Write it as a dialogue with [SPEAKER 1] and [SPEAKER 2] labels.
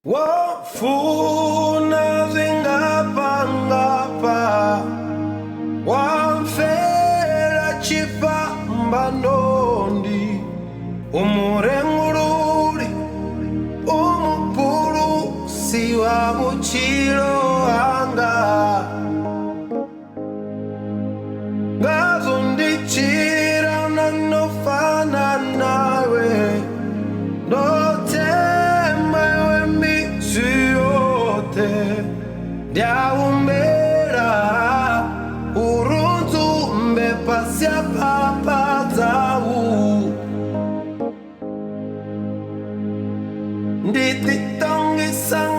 [SPEAKER 1] Wafuna zingapangapa wamfera chifamba ndondi umurengururi umukuru siwa buchiro anga ngazundichira nanofana nawe Diaumbera uruntu mbepasia papa zau Nditi tongi sang